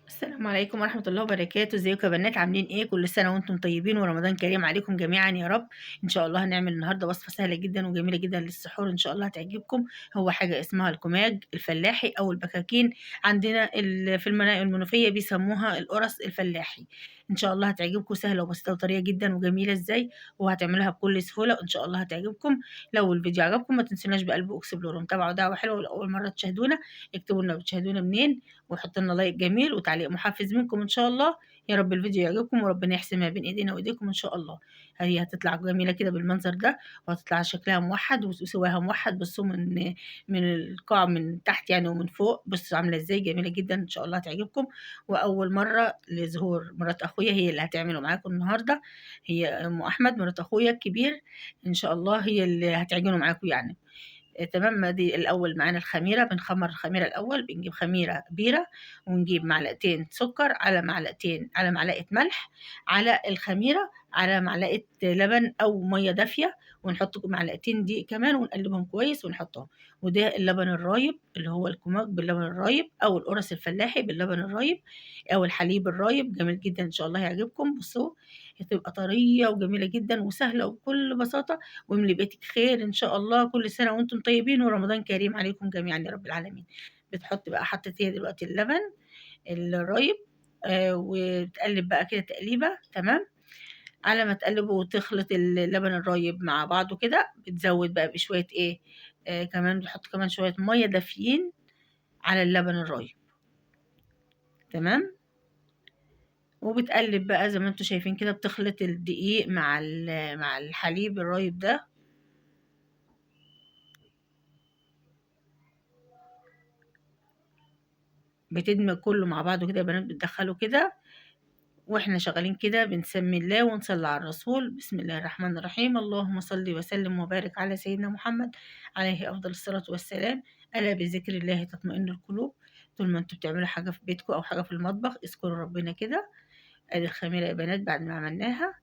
السلام عليكم ورحمة الله وبركاته، ازيكم يا بنات؟ عاملين ايه؟ كل سنة وانتم طيبين ورمضان كريم عليكم جميعا يا رب. ان شاء الله هنعمل النهارده وصفة سهلة جدا وجميلة جدا للسحور، ان شاء الله هتعجبكم. هو حاجة اسمها الكماج الفلاحي او البكاكين. عندنا في المنوفية بيسموها القرص الفلاحي. ان شاء الله هتعجبكم، سهلة وبسيطة وطريقة جدا وجميلة ازاي، وهتعملوها بكل سهولة وان شاء الله هتعجبكم. لو الفيديو عجبكم ما تنسوناش بقلب اكسبلور ومتابعة دعوة حلوة. ولأول مرة تشاهدونا اكتبوا لنا بتشاهدونا منين، وحط لنا لايك جميل وتعليق محفز منكم ان شاء الله. يا رب الفيديو يعجبكم وربنا يحسن ما بين ايدينا وايديكم ان شاء الله. هي هتطلع جميله كده بالمنظر ده، وهتطلع شكلها موحد وسواها موحد. بصوا من القاع من تحت يعني ومن فوق، بصوا عامله ازاي، جميله جدا ان شاء الله هتعجبكم. واول مره لظهور مرات اخويا هي اللي هتعمله معاكم النهارده. هي ام احمد مرات اخويا الكبير، ان شاء الله هي اللي هتعجنه معاكم يعني. تمام. دي الأول معانا الخميرة، بنخمر الخميرة الأول، بنجيب خميرة كبيرة ونجيب معلقتين سكر على معلقة ملح على الخميرة على معلقة لبن أو مية دافية، ونحط معلقتين دقيق كمان ونقلبهم كويس ونحطهم. وده اللبن الرايب اللي هو الكماج باللبن الرايب، أو القرص الفلاحي باللبن الرايب، أو الحليب الرايب. جميل جدا إن شاء الله يعجبكم. بصوا هتبقى طرية وجميلة جدا وسهلة وبكل بساطة، واملي بيتك خير ان شاء الله. كل سنه وانتم طيبين ورمضان كريم عليكم جميعا يا رب العالمين. بتحط بقى، حطيت هي دلوقتي اللبن الرايب، وتقلب بقى كده تقليبه تمام. على ما تقلب وتخلط اللبن الرايب مع بعضه كده، بتزود بقى بشويه ايه، كمان بتحط كمان شويه ميه دافيين على اللبن الرايب. تمام. وبتقلب بقى زي ما انتم شايفين كده، بتخلط الدقيق مع الحليب الرايب ده. بتدمج كله مع بعضه كده يا بنات، بتدخله كده. واحنا شغالين كده بنسمي الله ونصلي على الرسول. بسم الله الرحمن الرحيم، اللهم صل وسلم وبارك على سيدنا محمد عليه افضل الصلاة والسلام. الا بذكر الله تطمئن القلوب. طول ما انتوا بتعملوا حاجة في بيتكم او حاجة في المطبخ اذكروا ربنا كده. ادي الخميرة يا بنات بعد ما عملناها.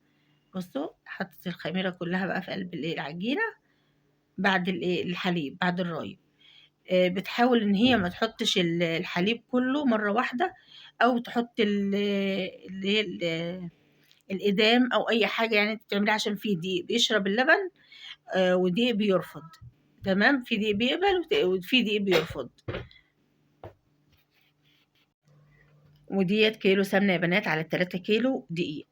بصوا حطيت الخميرة كلها بقى في قلب العجينة، بعد الحليب بعد الرايب. بتحاول إن هي ما تحطش الحليب كله مرة واحدة، أو تحط اللي هي الإدام أو أي حاجة يعني أنت بتعمليها، عشان في دقيق بيشرب اللبن ودقيق بيرفض. تمام. في دقيق بيقبل وفي دقيق بيرفض. وديت كيلو سمنة يا بنات على 3 كيلو دقيق.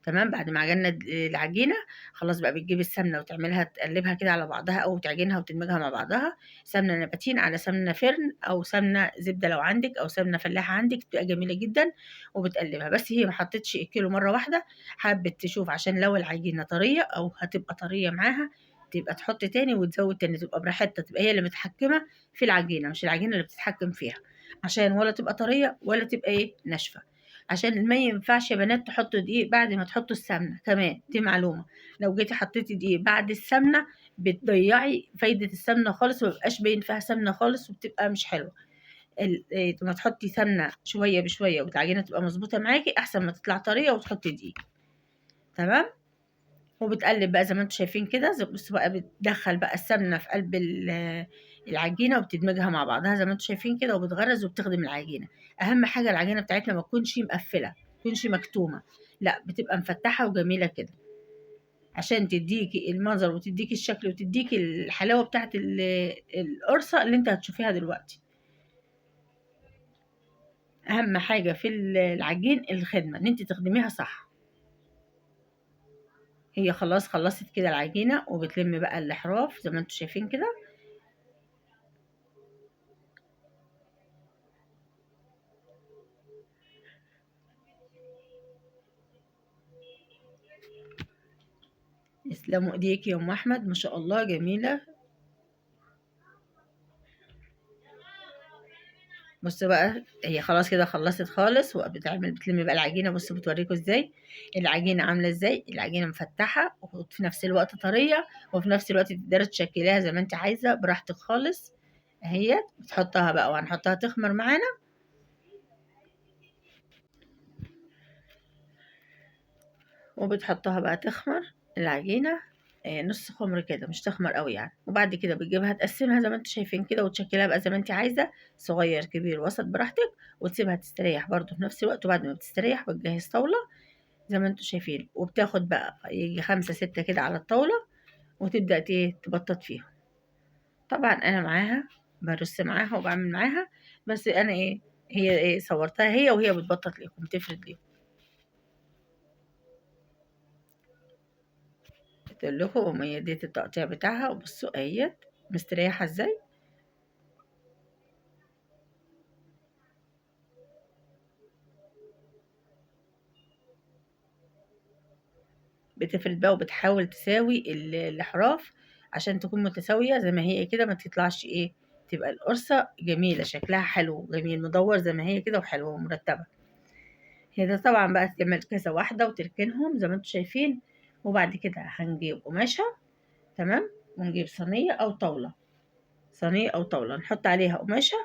تمام. بعد ما عجننا العجينة خلاص بقى، بتجيب السمنة وتعملها تقلبها كده على بعضها أو تعجنها وتدمجها مع بعضها. سمنة نباتين على سمنة فرن أو سمنة زبدة لو عندك، أو سمنة فلاحة عندك، بتبقى جميلة جدا. وبتقلبها، بس هي ما حطتش الكيلو مرة واحدة. حابة تشوف عشان لو العجينة طرية أو هتبقى طرية معاها، تبقى تحط تاني وتزود تاني، تبقى براحتها، تبقى هي اللي متحكمة في العجينة مش العجينة اللي بتتحكم فيها، عشان ولا تبقى طرية ولا تبقى ايه ناشفة. عشان ما ينفعش يا بنات تحطوا دقيق بعد ما تحطوا السمنة كمان، دي معلومة. لو جيتي حطيتي دقيق بعد السمنة بتضيعي فايدة السمنة خالص، ومبقاش باين فيها سمنة خالص وبتبقى مش حلوة. ما تحطي سمنة شوية بشوية والعجينة تبقى مظبوطة معاكي، أحسن ما تطلع طرية وتحطي دقيق. تمام. وبتقلب بقى زي ما انتم شايفين كده. بصوا بقى، بتدخل بقى السمنة في قلب العجينة وبتدمجها مع بعضها زي ما انتم شايفين كده، وبتغرز وبتخدم العجينة. أهم حاجة العجينة بتاعتنا ما تكونش مقفلة، ما تكونش مكتومة، لا بتبقى مفتحة وجميلة كده، عشان تديكي المنظر وتديكي الشكل وتديكي الحلاوة بتاعت القرصة اللي انت هتشوفيها دلوقتي. أهم حاجة في العجين الخدمة، ان انت تخدميها صح. هي خلاص خلصت كده العجينة، وبتلم بقى الأحراف زي ما انتم شايفين كده. يسلموا ايديكي يا ام احمد، ما شاء الله جميله. بصوا بقى، هي خلاص كده خلصت خالص، بتلم بقى العجينه. بصوا بتوريكم ازاي العجينه عامله ازاي. العجينه مفتحه وفي نفس الوقت طريه، وفي نفس الوقت تقدري تشكليها زي ما انت عايزه براحتك خالص. اهي بتحطها بقى وهنحطها تخمر معانا. وبتحطها بقى تخمر العجينه. نص خمر كده، مش تخمر قوي يعني. وبعد كده بتجيبها تقسمها زي ما انتوا شايفين كده، وتشكلها بقى زي ما انت عايزه، صغير كبير وسط براحتك، وتسيبها تستريح برضو في نفس الوقت. وبعد ما بتستريح بتجهز طاوله زي ما انتوا شايفين، وبتاخد بقى يجي 5 6 كده على الطاوله، وتبدا تبطط فيهم. طبعا انا معاها برص معاها وبعمل معاها، بس انا هي صورتها هي وهي بتبطط ليكم، تفرد ليكم. قلت لكم هي دي التقطيع بتاعها، وبصوا اهيت مستريحه ازاي. بتفرد بقى وبتحاول تساوي الأحراف عشان تكون متساوية زي ما هي كده، ما تطلعش تبقى القرصة جميلة، شكلها حلو جميل مدور زي ما هي كده، وحلوة ومرتبة. هي ده طبعا بقى تعمل كذا واحدة وتركنهم زي ما انتوا شايفين. وبعد كده هنجيب قماشة، تمام، ونجيب صينية أو طاولة، صينية أو طاولة نحط عليها قماشة،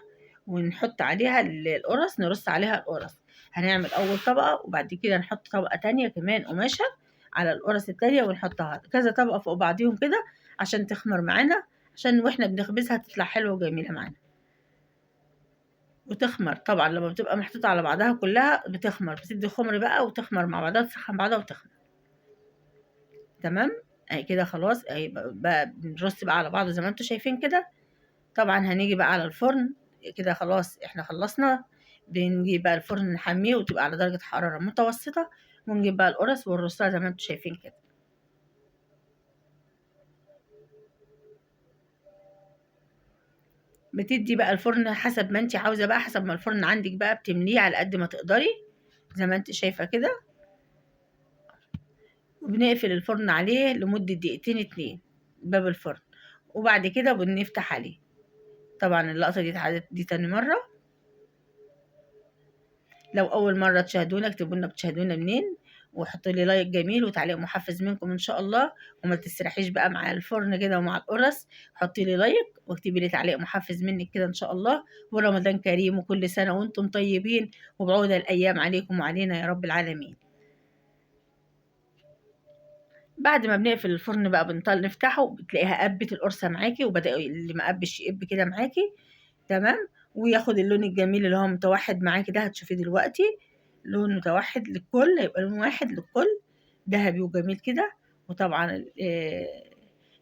ونحط عليها القرص، نرص عليها القرص. هنعمل أول طبقة، وبعد كده نحط طبقة تانية كمان قماشة على القرص التانية، ونحطها كذا طبقة فوق بعضيهم كده عشان تخمر معانا، عشان واحنا بنخبزها تطلع حلوة وجميلة معانا. وتخمر طبعا لما بتبقى محطوطة على بعضها كلها بتخمر، بتدي خمر بقى وتخمر مع بعضها، تسخن بعضها وتخمر. تمام. اهي كده خلاص، اهي بقى بنرص بقى على بعض زي ما انتوا شايفين كده. طبعا هنيجي بقى على الفرن، كده خلاص احنا خلصنا. بنجيب بقى الفرن نحميه وتبقى على درجة حرارة متوسطة، ونجيب بقى القرص ونرصها زي ما انتوا شايفين كده. بتدي بقى الفرن حسب ما انت عاوزة بقى، حسب ما الفرن عندك بقى بتمليه على قد ما تقدري زي ما انت شايفة كده. وبنقفل الفرن عليه لمدة دقيقتين اتنين، باب الفرن، وبعد كده بنفتح عليه. طبعا اللقطة دي اتعادت دي تاني مرة. لو أول مرة تشاهدونا اكتبوا لنا بتشاهدونا منين، وحطوا لي لايك جميل وتعليق محفز منكم إن شاء الله. وما تسرحيش بقى مع الفرن كده ومع القرص، حطي لي لايك واكتبي لي تعليق محفز منك كده إن شاء الله. ورمضان كريم وكل سنة وأنتم طيبين، وبعود الأيام عليكم وعلينا يا رب العالمين. بعد ما بنقفل الفرن بقى بنطل نفتحه، بتلاقيها قبت القرصة معاكي، وبدأ اللي ما قبش يقب كده معاكي، تمام. وياخد اللون الجميل اللي هو متوحد معاكي ده، هتشوفيه دلوقتي لون متوحد للكل، هيبقى لون واحد للكل، ذهبي وجميل كده. وطبعا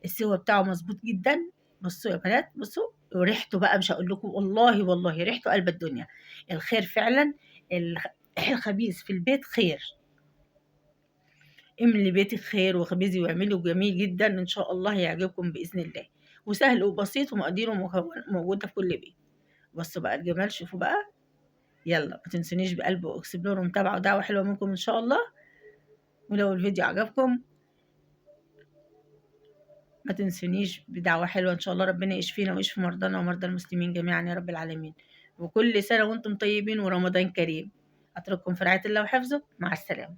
السوا بتاعه مظبوط جدا. بصوا يا بنات، بصوا وريحته بقى مش هقول لكم، والله والله ريحته قلب الدنيا. الخير فعلا، الخ- الخبيث في البيت خير. املي بيتك خير وخبزي واعملي، جميل جدا ان شاء الله يعجبكم باذن الله. وسهل وبسيط ومقاديره موجوده في كل بيت. بصوا بقى الجمال، شوفوا بقى. يلا ما تنسونيش بقلب واكسبلور ومتابعة ودعوة حلوة منكم ان شاء الله. ولو الفيديو عجبكم ما تنسونيش بدعوة حلوة ان شاء الله. ربنا يشفينا ويشفي مرضانا ومرضى المسلمين جميعا يا رب العالمين. وكل سنة وانتم طيبين ورمضان كريم. اترككم في رعاية الله وحفظه، مع السلامة.